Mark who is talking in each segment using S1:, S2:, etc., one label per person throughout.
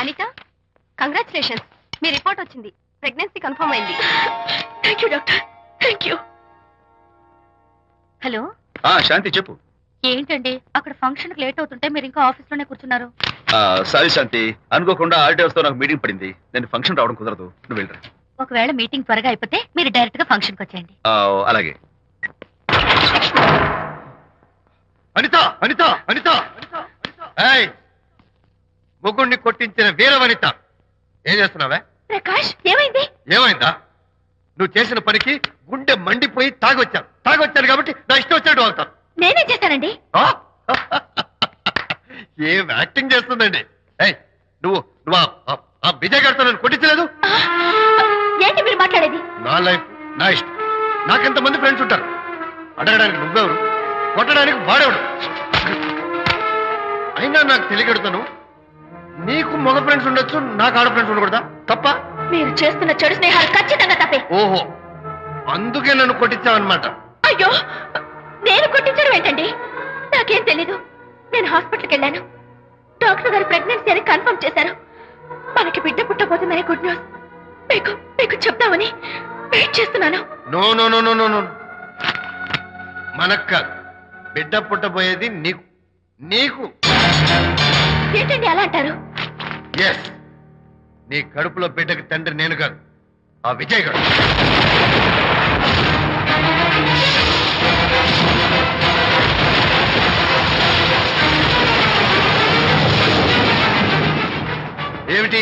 S1: Anitha, congratulations, మీ report వచ్చింది. Pregnancy confirm అయింది.
S2: Thank you doctor, thank you.
S1: Hello
S3: Shanti చెప్పు.
S1: ఏంటండి అక్కడ ఫంక్షన్ లేట్ అవుతుంటే మీరు ఇంకా ఆఫీస్ లోనే కూర్చున్నారు?
S3: సారీ శాంతి, అనుకోకుండా ఆర్డర్స్ తో నాకు మీటింగ్ పడింది. నేను ఫంక్షన్ రావడం కుదరదు, నువ్వు వెళ్ళరా.
S1: ఒకవేళ మీటింగ్ త్వరగా అయిపోతే మీరు డైరెక్ట్ గా ఫంక్షన్ కి వచ్చేయండి.
S3: అలాగే. అనిత అనిత అనిత, ముగ్గుడిని కొట్టించిన వీర వనిత, ఏం చేస్తున్నావే?
S1: ప్రకాష్, ఏమైంది?
S3: ఏమైందా? నువ్వు చేసిన పనికి గుండె మండిపోయి తాగొచ్చాను కాబట్టి నా ఇష్టం వచ్చినట్టు అవుతాను.
S1: నేనేం చేశానండి?
S3: ఏం యాక్టింగ్ చేస్తుందండి. నువ్వు నువ్వు ఆ విజయ్ గారితో నన్ను కొట్టించలేదు.
S1: ఏంటి మీరు మాట్లాడేది?
S3: నా లైఫ్ నా ఇష్టం. నాకెంతమంది ఫ్రెండ్స్ ఉంటారు. అడగడానికి నువ్వెవరు, కొట్టడానికి వాడేవాడు. అయినా నాకు తెలియగడుతాను, నీకు మగ ఫ్రెండ్స్ ఉండొచ్చు, నాకు ఆడ ఫ్రెండ్స్ ఉండకూడదా? తప్ప?
S1: మీరు చేస్తున్న చెడు స్నేహాలు ఖచ్చితంగా తప్పే.
S3: ఓహో, అందుకే నన్ను కొట్టించావన్నమాట.
S1: అయ్యో, నేను కొట్టించడం ఏంటండి? నాకేం తెలీదు. నేను హాస్పిటల్కి వెళ్ళాను. డాక్టర్ గారు ప్రెగ్నెన్సీ అని కన్ఫర్మ్ చేశారు. మనకి బిడ్డ పుట్టబోతుందని గుడ్ న్యూస్ మీకు చెప్తామని వెయిట్ చేస్తున్నాను.
S3: No no no no no no, మనక్క బిడ్డ పుట్టబోయేది నీకు. నీకు
S1: ఏంటండి అలా అంటారు?
S3: ఎస్, నీ కడుపులో బిడ్డకి తండ్రి నేను కాదు, ఆ విజయ్ గారు. ఏమిటి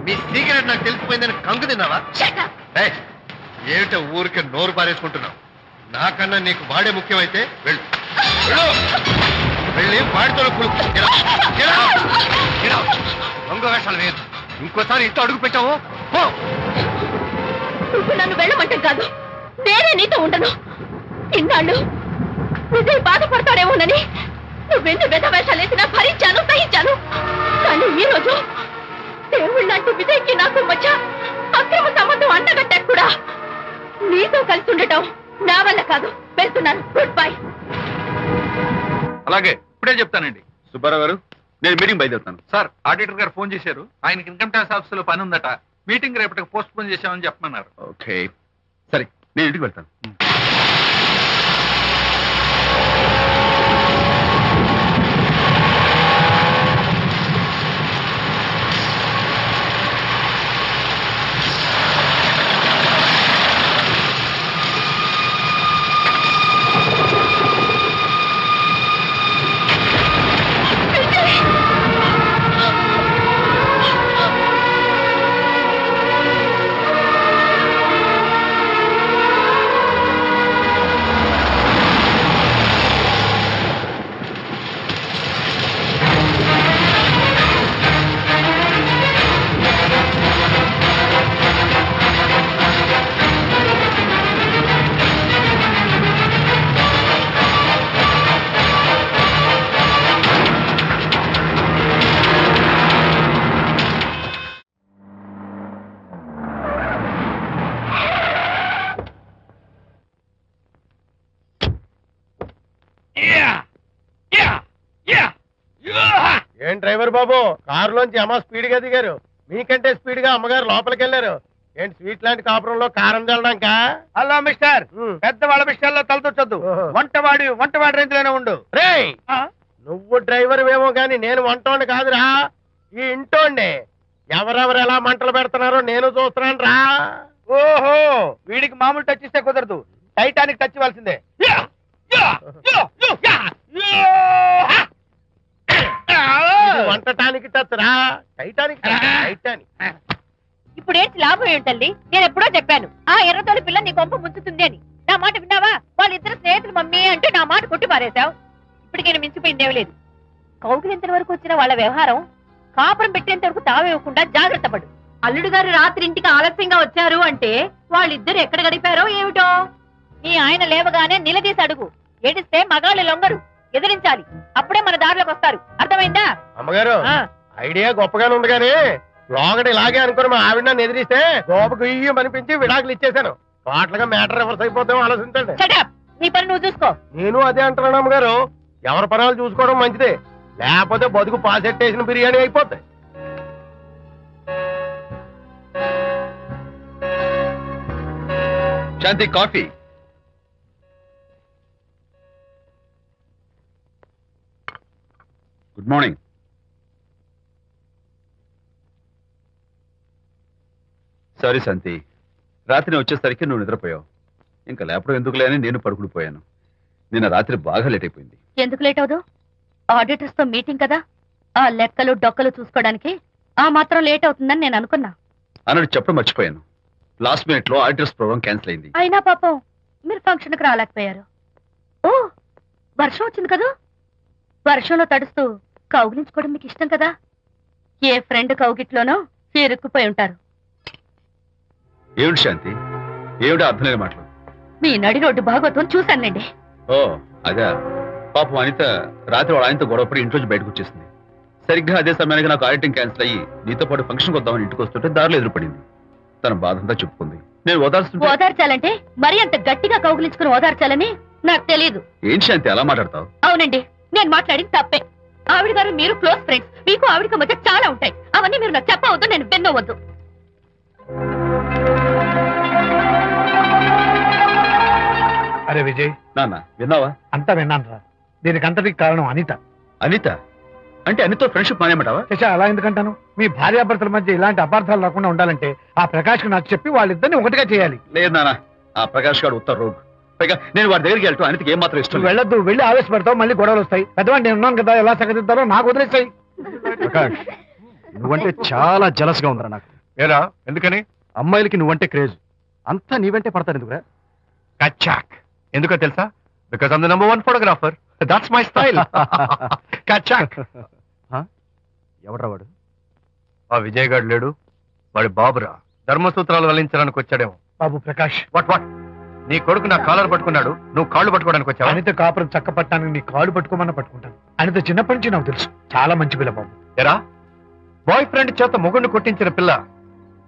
S3: మీ సీక్రెట్ నాకు తెలిసిపోయిందని కంగు తిన్నావా? ఏమిటో ఊరికే నోరు పారేసుకుంటున్నావు. నాకన్నా నీకు వాడే ముఖ్యమైతే వెళ్ళు, వెళ్ళి వాడితో దొంగ వేషాలు వేయదు. ఇంకోసారి ఇంట్లో అడుగు పెట్టావు
S1: నువ్వు నన్ను వెళ్ళమంటే కాదు, నేనే నీతో ఉండను. ఇన్నాళ్ళు విజయ్ బాధపడతాడేమోనని నువ్వెన్ని వేషాలు వేసినా భరించాను, సహించాను. కానీ ఈ రోజు దేవుళ్ళంటూ విజయ్కి నాకు మధ్య అక్రమ సంబంధం అంటగట్టాక కూడా నీతో కలిసి ఉండటం నా వల్ల కాదు. వెళ్తున్నాను, గుడ్ బై.
S4: అలాగే, ఇప్పుడే చెప్తానండి.
S3: సుబ్బారావు గారు, నేను మీటింగ్ బయలుదేరుతాను.
S4: సార్, ఆడిటర్ గారు ఫోన్ చేశారు. ఆయనకి ఇన్కమ్ ట్యాక్స్ ఆఫీస్ లో పని ఉందట. మీటింగ్ రేపటికి పోస్ట్ పోన్ చేశామని చెప్పమన్నారు.
S3: ఓకే, సరే, నేను ఇంటికి వెళ్తాను. ఏం డ్రైవర్ బాబు, కారులోంచి అమ్మ స్పీడ్ గా దిగారు. మీకంటే స్పీడ్ గా అమ్మగారు లోపలికి వెళ్ళారు. ఏంటి స్వీట్ లాంటి కాపురంలో కారం చల్లడాక?
S5: హలో మిస్టర్, పెద్దవాళ్ళ విషయాల్లో తలదొచ్చొద్దు. వంటవాడి రేంజ్ లోనే ఉండు.
S3: రే, నువ్వు డ్రైవర్ ఏమో గాని నేను వంటోండి కాదురా, ఈ ఇంటోండి. ఎవరెవరు ఎలా మంటలు పెడుతున్నారో నేను చూస్తున్నాను రా.
S5: ఓహో, వీడికి మామూలు టచ్ ఇస్తే కుదరదు, టైటానిక్ టచ్ ఇవ్వాల్సిందే.
S3: వంటటానికి టచ్ రా, టైటానిక్ టైటానిక్.
S1: ఇప్పుడు ఏంటి లాభం ఏంటల్లి? నేను ఎప్పుడో చెప్పాను ఆ ఎర్రతోలి పిల్ల నీ కొంప ముంచుతుంది అని. నా మాట విన్నావా? వాళ్ళిద్దరు స్నేహితులు మమ్మీ అంటే నా మాట కొట్టి పారేశావు. ఇప్పటికి నేను మించిపోయిందేం లేదు. కౌగిలింత వరకు వచ్చిన వాళ్ళ వ్యవహారం కాపురం పెట్టేంత వరకు తావేవ్వకుండా జాగ్రత్త పడు. అల్లుడు గారు రాత్రి ఇంటికి ఆలస్యంగా వచ్చారు అంటే వాళ్ళిద్దరు ఎక్కడ గడిపారో ఏమిటో. నీ ఆయన లేవగానే నిలదీసి అడుగు. ఏడిస్తే మగాళ్ళు లొంగరు, ఎదిరించాలి. అప్పుడే మన దారిలోకి వస్తారు. అర్థమైందా?
S3: అమ్మగారు, ఐడియా గొప్పగానే ఉంది కానీ లోగడ ఇలాగే అనుకుని మా ఆవిడ నన్ను ఎదిరిస్తే గోపకు ఇయ్యం అనిపించి విడాకులు ఇచ్చేశాను. పాటలుగా మ్యాటర్ రివర్స్ అయిపోతాం, ఆలోచించండి.
S1: నీ పని నువ్వు చూసుకో.
S3: నేను అదే అంటున్నాను అమ్మగారు, ఎవరి పనాలు చూసుకోవడం మంచిదే, లేకపోతే బతుకు పాసెట్టేసిన బిర్యానీ అయిపోతాయి.
S6: శాంతి కాఫీ. Good morning. సారీ శాంతి, రాత్రి వచ్చేసరికి నువ్వు నిద్రపోయావు. ఇంకా లేపడం ఎందుకులే అని నేను పడుకుడిపోయాను. నిన్న రాత్రి బాగా లేట్ అయిపోయింది.
S1: ఎందుకు లేట్ అవదు? ఆడిటర్స్ తో మీటింగ్ కదా, ఆ లెక్కలు డొక్కలు చూసుకోవడానికి ఆ మాత్రం లేట్ అవుతుందని నేను అనుకున్నా.
S6: అన్నట్టు చెప్పడం మర్చిపోయాను. లాస్ట్ మినిట్ లో ఆడిటర్స్ ప్రోగ్రామ్ క్యాన్సిల్ అయింది.
S1: అయినా పాపం మీరు ఫంక్షన్ కి రాలేకపోయారు. ఓ, వర్షం వచ్చింది కదా, వర్షంలో తడుస్తూ కౌగిలించుకోవడం మీకు ఇష్టం కదా. ఏ ఫ్రెండ్ కౌగిట్లోనో ఇరుక్కుపోయి ఉంటారు.
S6: ఏమిటి శాంతి, ఏమిటి అర్థం లేని మాటలు?
S1: మీ నడి రోడ్డు భాగవతం చూశానండి.
S6: ఓ అదే, పాపం అనిత రాత్రి వాళ్ళ ఆయనతో గొడవపడి ఇంట్లోంచి బయటకు వచ్చేసింది. సరిగ్గా అదే సమయానికి నాకు ఆడిటింగ్ క్యాన్సిల్ అయ్యి నీతో పాటు ఫంక్షన్కి వద్దామని ఇంటికి వస్తుంటే దారిలో ఎదురుపడింది. తన బాధంతా చెప్పుకుంది. నేను
S1: ఓదార్చాలంటే మరి అంత గట్టిగా కౌగిలించుకుని ఓదార్చాలని నాకు తెలియదు.
S6: ఏం శాంతి అలా మాట్లాడతావు?
S1: అవునండి, నేను మాట్లాడింది తప్పే. ఆవిడ గారు మీరు క్లోజ్ ఫ్రెండ్స్, మీకు ఆవిడకి మధ్య చాలా ఉంటాయి. అవన్నీ మీరు నాకు చెప్పవద్దు, నేను విన్నవద్దు.
S5: అరే విజయ్,
S6: నాన్న విన్నావా?
S5: అంతా విన్నాను రా. దీనికి అంతటికి కారణం అనిత.
S6: అనిత అంటే అనితో ఫ్రెండ్షిప్ మానేమంటావా?
S5: శశా, అలా ఎందుకంటాను? మీ భార్యాభర్తల మధ్య ఇలాంటి అపార్థాలు రాకుండా ఉండాలంటే ఆ ప్రకాష్ కు నాకు చెప్పి వాళ్ళిద్దరిని ఒకటిగా చేయాలి.
S6: లేదు నాన్న, ఆ ప్రకాష్ గారు ఉత్తర రోగ్. పైగా నేను వాడి దగ్గరికి వెళ్తాను, అనితకి ఏం మాత్రం ఇష్టం.
S5: వెళ్ళొద్దు, వెళ్ళి ఆవేశపడతావు, మళ్ళీ గొడవలు వస్తాయి. పెద్దవాడిని నేను ఉన్నాను కదా, ఎలా సగదిద్దారో నాకు వదిలేస్తాయి.
S7: ప్రకాష్, నువ్వంటే చాలా జలస్ గా ఉందిరా నాకు.
S3: ఏరా ఎందుకని?
S7: అమ్మాయిలకి నువ్వంటే క్రేజ్. అంతా నీవంటే పడతారు ఎందుకురా?
S3: కచాక్. ఎందుకో తెలుసా? Because I'm the number 1 photographer. That's my style. కచాక్.
S7: ఎవడ్రా వాడు?
S3: ఆ విజయ్ గారు లేడు, వాడి బాబురా. ధర్మసూత్రాలు వల్లించడానికి వచ్చాడేమో.
S5: బాబు ప్రకాష్,
S3: వాట్ వాట్? నీ కొడుకు నా కాలర్ పట్టుకున్నాడు, నువ్వు కాళ్ళు పట్టుకోవడానికి వచ్చావా?
S5: అనిత కాపురం చక్క పట్టడానికి నీ కాళ్ళు పట్టుకోమన్నా పట్టుకుంటాను. అనిత చిన్నప్పటి నుంచి నాకు తెలుసు, చాలా మంచి పిల్ల బాబు.
S3: ఎరా, బాయ్ ఫ్రెండ్ చేత మొగుడిని కొట్టించిన పిల్ల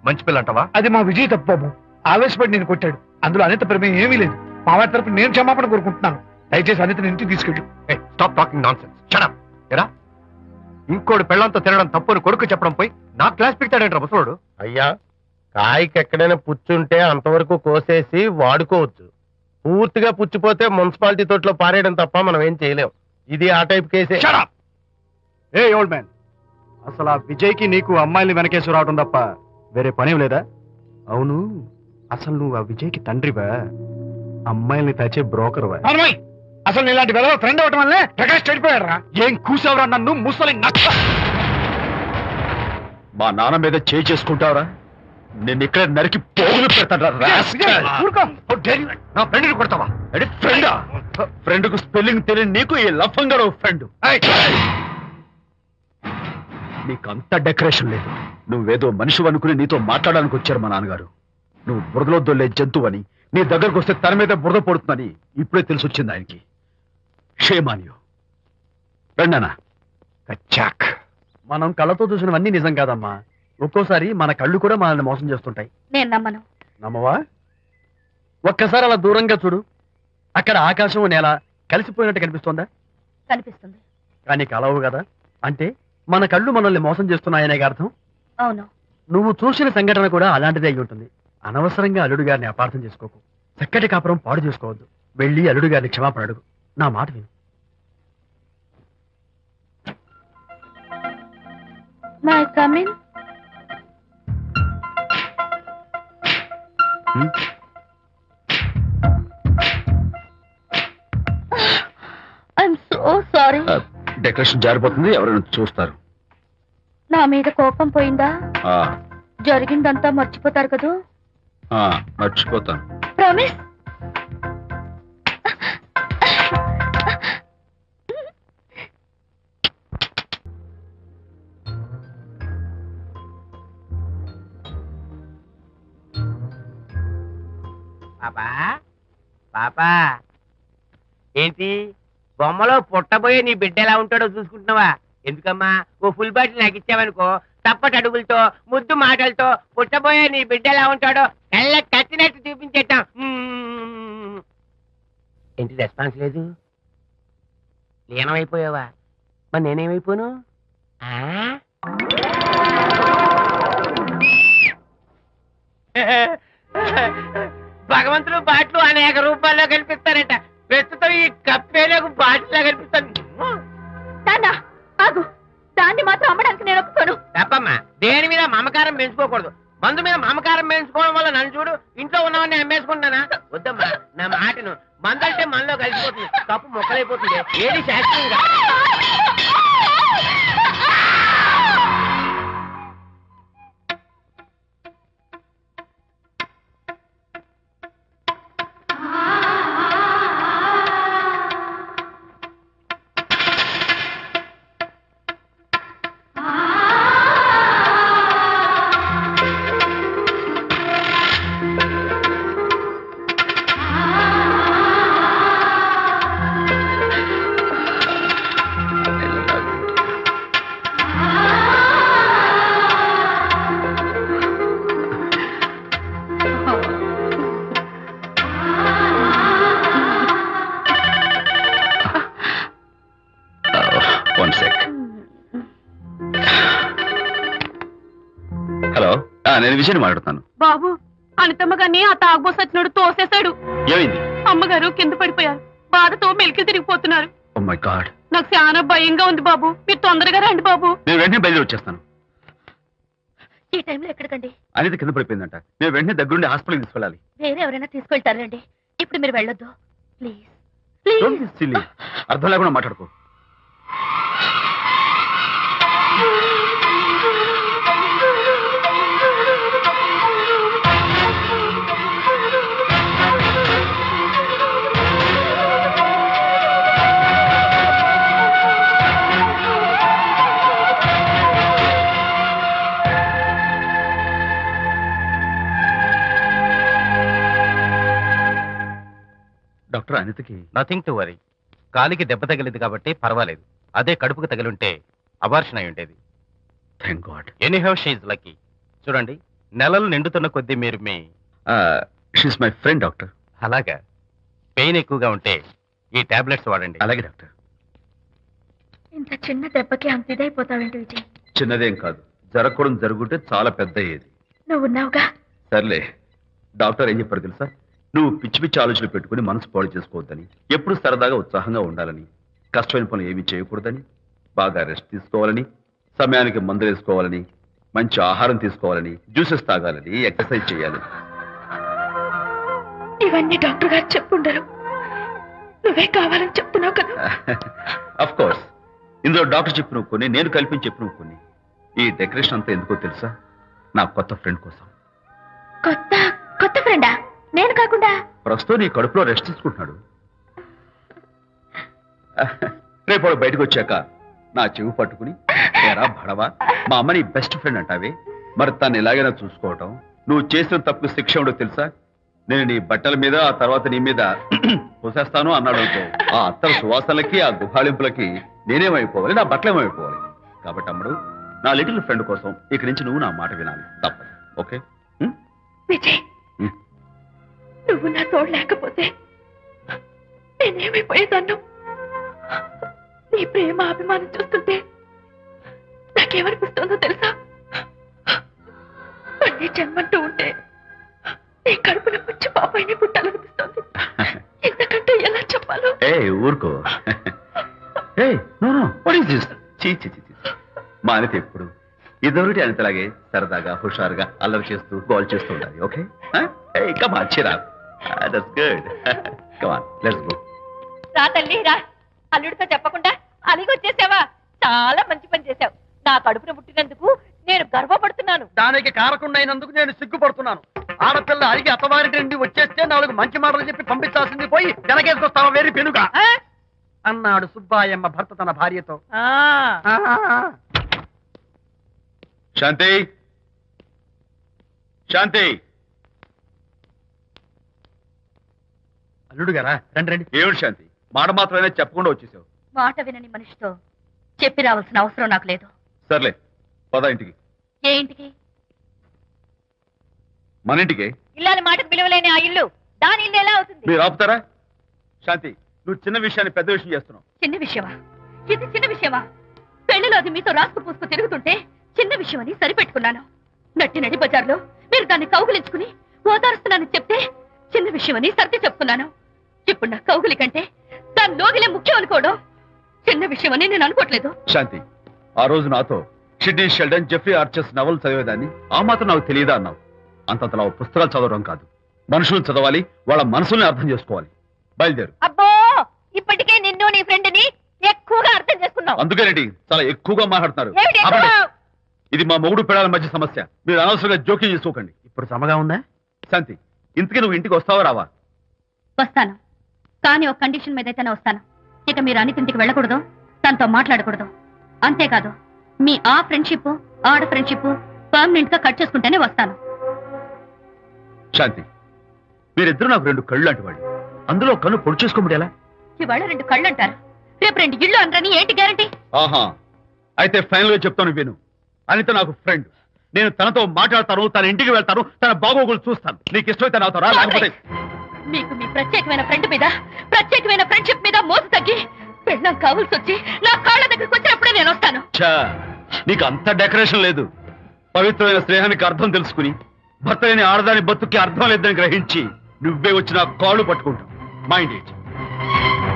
S3: మంచి పిల్ల అంటావా?
S5: అది మా విజయ్ తప్పు బాబు. ఆవేశపడి నేను కొట్టాడు. అందులో అనిత ప్రమేయం ఏమీ లేదు. మా వారి తరపు నేను క్షమాపణ కోరుకుంటున్నాను. దయచేసి అనితని ఇంటికి తీసుకెళ్ళు.
S3: Stop talking nonsense. Shut up. ఎరా, ఇంకోటి పెళ్ళంతో తినడం తప్పుని కొడుకు చెప్పడం పోయి నా క్లాస్ పెడతాడంట ముసలోడు.
S8: అయ్యా, కాయకి ఎక్కడైనా పుచ్చుంటే అంతవరకు కోసేసి వాడుకోవచ్చు. పూర్తిగా పుచ్చిపోతే మున్సిపాలిటీ తోటలో పారేయడం తప్ప మనం ఏం చేయలేం. ఇది ఆ టైప్ కేసే.
S7: Shut up! ఏ ఓల్డ్ మ్యాన్, అసలు ఆ విజయ్కి నీకు అమ్మాయిని వెనకేసి రావడం తప్ప వేరే పనేం లేదా? అవును, అసలు నువ్వు ఆ విజయ్కి తండ్రివా, అమ్మాయిల్ని తెచ్చే బ్రోకర్వా?
S5: అసలు ఇలాంటి వెళ్ళ ఫ్రెండ్ అవటం వల్లే ప్రకాష్ చెడిపోయాడు రా.
S7: ఏం కూసావురా నన్ను, ముసలి నచ్చ!
S6: మా నాన్న మీద చేసుకుంటావరా? నేను ఇక్కడ నరికి పోగులు పెడతాను.
S3: నా ఫ్రెండ్ని కొడతావా?
S6: ఫ్రెండా? ఫ్రెండ్ కు స్పెల్లింగ్ తెలియని నీకు ఈ లఫంగా ఫ్రెండ్. నీకు అంత డెకరేషన్ లేదు. నువ్వేదో మనిషి అనుకుని నీతో మాట్లాడడానికి వచ్చారు మా నాన్నగారు. నువ్వు బురదలో దొల్లే జంతువు అని, నీ దగ్గరకు వస్తే తన మీద బురద పడుతుందని ఇప్పుడే తెలిసి వచ్చింది ఆయనకి. షేమాన్యు రండనా.
S7: కచ్చాక్. మనం కళ్ళతో చూసినవన్నీ నిజం కాదమ్మా. ఒక్కోసారి మన కళ్ళు కూడా మనల్ని మోసం చేస్తుంటాయి.
S1: నేను నమ్మను.
S7: నమ్మవా? ఒక్కసారి అలా దూరంగా చూడు. అక్కడ ఆకాశం నేల కలిసిపోయినట్టు కనిపిస్తోందా?
S1: కనిపిస్తుంది.
S7: కానీ కలవు కదా. అంటే మన కళ్ళు మనల్ని మోసం చేస్తున్నాయనే అర్థం.
S1: అవును.
S7: నువ్వు చూసిన సంఘటన కూడా అలాంటిదే అయి ఉంటుంది. అనవసరంగా అల్లుడు గారిని అపార్థం చేసుకోకు. చక్కటి కాపురం పాడు చేసుకోవద్దు. వెళ్ళి అల్లుడు గారిని క్షమాపణ అడుగు. నా మాట విను.
S1: May come in. I'm so sorry.
S6: Decoration జారిపోతుంది, ఎవరైనా చూస్తారు.
S1: నా మీద కోపం పోయిందా?
S6: ఆ,
S1: జరిగిందంతా మర్చిపోతారు కదూ?
S6: ఆ, మర్చిపోతాను.
S1: ప్రామిస్.
S8: పాపా, పాపా, ఏంటి బొమ్మలో పుట్టబోయే నీ బిడ్డ ఎలా ఉంటాడో చూసుకుంటున్నావా? ఎందుకమ్మా, ఓ ఫుల్ బాటిల్ నాకు ఇచ్చావనుకో, తప్పటి అడుగులతో ముద్దు మాటలతో పుట్టబోయే నీ బిడ్డ ఎలా ఉంటాడో కళ్ళ కట్టినట్టు చూపించేద్దాం. ఏంటి రెస్పాన్స్ లేదు? లీనమైపోయావా? మరి నేనేమైపోను? భగవంతుడు బాట్లు అనేక రూపాల్లో కనిపిస్తారట. ప్రస్తుతం ఈ కప్పేలకు బాటిల్లా కనిపిస్తాను.
S2: నాన్న ఆగు, దాన్ని మాత్రం అమ్మడానికి నేను ఒప్పుకోను.
S8: తప్పమ్మా, దేని మీద మమకారం పెంచుకోకూడదు. మందు మీద మమకారం పెంచుకోవడం వల్ల నన్ను చూడు, ఇంట్లో ఉన్నవాడిని అమ్మేసుకుంటానా? వద్దమ్మా, నా మాటను. మందు అంటే మనలో కలిసిపోతుంది, కప్పు మొక్కలైపోతుంది. ఏది శాస్త్రీయంగా
S6: హలో, నేను విజయ్ మాట్లాడుతాను.
S2: బాబు, అనితమ్మ గారిని ఆ తాగుబోసు వచ్చినోడు తోసేశాడు.
S6: ఏమైంది?
S2: అమ్మగారు కింద పడిపోయారు. బాధతో మెలికి తిరిగిపోతున్నారు.
S6: ఓ మై గాడ్,
S2: నాకు చాలా భయంగా ఉంది బాబు. మీరు తొందరగా రండి బాబు.
S6: నేను వెంటనే బయలుదేరి వచ్చేస్తాను.
S2: ఈ టైంలో ఎక్కడికండి?
S6: అనేది కింద పడిపోయిందంట. నేను వెంటనే దగ్గరుండి హాస్పిటల్కి తీసుకెళ్ళాలి.
S2: వేరే ఎవరైనా తీసుకెళ్తారండి. ఇప్పుడు మీరు వెళ్ళొద్దు ప్లీజ్.
S6: Don't be silly. అర్థం లేకుండా మాట్లాడుకో. డాక్టర్, అనితకి
S9: నథింగ్ టు వరీ. కాలికి దెబ్బ తగిలింది కాబట్టి పర్వాలేదు. అదే కడుపుకు తగిలింటే అబార్షన్ అయి ఉండేది.
S6: Thank God.
S9: Anyhow she's lucky. చూడండి, నెలలు నిండుతున్న కొద్దీ మీరు
S6: షీస్ మై ఫ్రెండ్ డాక్టర్.
S9: అలాగా, పెయిన్ ఎక్కువగా ఉంటే ఈ టాబ్లెట్స్ వాడండి.
S6: అలాగే డాక్టర్.
S2: ఇంత చిన్న దెబ్బకి అంత ఇదైపోతావేంటి విజయ్?
S6: చిన్నదేం కాదు, జరగకూడదు జరుగుంటే చాలా పెద్ద అయ్యేది.
S2: నువ్వు ఉన్నావుగా.
S6: సర్లే, డాక్టర్ ఏం చెప్పారు తెలుసా? నువ్వు పిచ్చి పిచ్చి ఆలోచనలు పెట్టుకుని మనసు పాడు చేసుకోవద్దని, ఎప్పుడు సరదాగా ఉత్సాహంగా ఉండాలని, కష్టమైన పనులు ఏమీ చేయకూడదని, బాగా రెస్ట్ తీసుకోవాలని, సమయానికి మందులు వేసుకోవాలని, మంచి ఆహారం తీసుకోవాలని, జ్యూసెస్ తాగాలని, ఎక్సర్సైజ్ చేయాలని.
S2: ఇవన్నీ డాక్టర్ గారు చెప్పుండరు, నువ్వే కావాలని చెప్తున్నావు కదా.
S6: అఫ్ కోర్స్, ఇందులో డాక్టర్ చెప్పిన కొన్ని, నేను కల్పించి చెప్పిన కొన్ని. ఈ డెకరేషన్ అంతా ఎందుకో తెలుసా? నా కొత్త ఫ్రెండ్ కోసం.
S2: కొత్త ఫ్రెండా? నేను కాకుండా?
S6: ప్రస్తుతం నీ కడుపులో రెస్ట్ తీసుకుంటున్నాడు. రేపు బయటకు వచ్చాక నా చెవి పట్టుకుని, ఏరా భడవా, మా అమ్మ నీ బెస్ట్ ఫ్రెండ్ అంటావే, మరి తను ఎలాగైనా చూసుకోవటం, నువ్వు చేసిన తప్పుకు శిక్ష ఉండో తెలుసా? నేను నీ బట్టల మీద, ఆ తర్వాత నీ మీద పోసేస్తాను అన్నాడు అనుకో, ఆ అత్తల సువాసనలకి, ఆ గుహాళింపులకి నేనేమైపోవాలి, నా బట్టలేమైపోవాలి. కాబట్టి అమ్మడు, నా లిటిల్ ఫ్రెండ్ కోసం ఇక్కడి నుంచి నువ్వు నా మాట వినాలి, తప్పదు. ఓకే
S2: విజయ్, నువ్వు నా తోడు లేకపోతే నేనేమైపోయేదాన్ను. నీ ప్రేమ అభిమానం చూస్తుంటే నాకేమనిపిస్తుందో తెలుసా? అన్ని జన్మంటూ ఉంటే నీ కడుపున వచ్చి పాపాయిని పుట్టాలనిపిస్తుంది. ఇంతకంటే ఎలా చెప్పాలో?
S6: ఊరుకో. మా అనిత ఎప్పుడు ఇదొకటి అనితలాగే సరదాగా, హుషారుగా, అల్లరి చేస్తూ, గోల్ చేస్తూ ఉండాలి. Okay, come on, cheer up. That's good. Come on, let's go.
S1: రా తల్లి రా. అల్లుడితో చెప్పకుండా అలిగొచ్చేసావా? చాలా మంచి పని చేశావు. నా కడుపున పుట్టినందుకు నేను గర్వపడుతున్నాను.
S7: దానికి కారకుండైనందుకు నేను సిగ్గుపడుతున్నాను. ఆడపిల్ల అడిగి అత్తవారి నుండి వచ్చేస్తే 4 మంచి మాటలు చెప్పి పంపించాల్సింది పోయి వెనకేసుకొస్తావా వేరు పెనుగా అన్నాడు సుబ్బాయమ్మ భర్త తన భార్యతో.
S6: శాంతి, శాంతి.
S7: అల్లుడు గారా, రండి రండి.
S6: ఏమిటి శాంతి, మాట మాత్రమే చెప్పకుండా వచ్చేసావు?
S2: మాట వినని మనిషితో చెప్పి రావాల్సిన అవసరం నాకు లేదు.
S6: సర్లే, పద ఇంటికి.
S2: ఏ ఇంటికి?
S6: మన ఇంటికి.
S1: ఇల్లాలి మాటకు విలువలేని ఆ ఇల్లు, దాని ఇల్లు ఎలా అవుతుంది?
S6: మీరు ఆపుతారా? శాంతి, నువ్వు చిన్న విషయాన్ని పెద్ద విషయం చేస్తున్నావు.
S2: చిన్న విషయమా? ఇది చిన్న విషయమా? పెళ్లిలో అది మీతో రాసుకు పూసుకు తిరుగుతుంటే చిన్న విషయం అని సరిపెట్టుకున్నాను. నడి బజార్లో మీరు దాన్ని కౌగులించుకుని ఓదారుస్తున్నానని చెప్తే చిన్న విషయమని సర్ది చెప్తున్నాను. ఇప్పుడు నా కౌగులి కంటే దాని లోగిలే ముఖ్యం అనుకోవడం చిన్న విషయమని నేను అనుకోవట్లేదు.
S6: శాంతి, ఆ రోజు నాతో షిడ్నీ షెల్డన్, జెఫ్రీ ఆర్చర్స్ నవల్ చదివేదాన్ని ఆ మాత్రం నాకు తెలియదా అన్నావు. అంతంతలా పుస్తకాలు చదవడం కాదు, మనుషులను చదవాలి, వాళ్ళ మనసుల్ని అర్థం చేసుకోవాలి. బయలుదేరు.
S1: అబ్బో, ఇప్పటికే నిన్ను నీ ఫ్రెండ్ ని ఎక్కువగా అర్థం చేసుకున్నావు.
S6: అందుకేనండి చాలా ఎక్కువగా మాట్లాడుతున్నారు.
S1: ఏమిటి ఎక్కువ?
S6: ఆపండి. ఇది మా మొగుడు పిల్లల మధ్య సమస్య, మీరు అనవసరంగా జోక్యం చేసుకోకండి.
S7: ఇప్పుడు సమగా ఉందా?
S6: శాంతి, ఇంతకీ నువ్వు ఇంటికి వస్తావా రావా?
S2: వస్తాను, కానీ ఒక కండిషన్ మీద అయితేనే వస్తాను. ఇక మీరు అనితింటికి వెళ్ళకూడదు, తనతో మాట్లాడకూడదు. అంతేకాదు, మీ ఆ ఫ్రెండ్షిప్ ఆడ ఫ్రెండ్షిప్ పర్మనెంట్ గా కట్ చేసుకుంటేనే వస్తాను.
S6: శాంతి, మీరిద్దరు నాకు రెండు కళ్ళు లాంటి వాళ్ళు, అందులో కన్ను పొడి చేసుకోమడి ఎలా?
S2: ఇవాళ 2 కళ్ళు అంటారు, రేపు 2 ఇళ్ళు అంటారని ఏంటి గ్యారంటీ?
S6: ఆహా, అయితే ఫైనల్ గా చెప్తాను విను. అనిత నాకు ఫ్రెండ్, నేను తనతో మాట్లాడతాను, తన ఇంటికి వెళ్తాను, తన బాగోగులు చూస్తాను. నీకు ఇష్టమైతే నాతో రా, లేకపోతే
S2: మీకు మీ ప్రత్యేకమైన ఫ్రెండ్ మీద, ప్రత్యేకమైన ఫ్రెండ్షిప్ మీద మోసు తగ్గి పెళ్ళం కావాల్సి వచ్చి నా కాళ్ళ దగ్గరికి వచ్చినప్పుడే నేను వస్తాను.
S6: ఛా, నీకు అంత డెకరేషన్ లేదు. పవిత్రమైన స్నేహానికి అర్థం తెలుసుకుని భర్త లేని ఆడదాని బతుక్కి అర్థం లేదని గ్రహించి నువ్వే వచ్చి నా కాళ్ళు పట్టుకుంటావు. Mind it.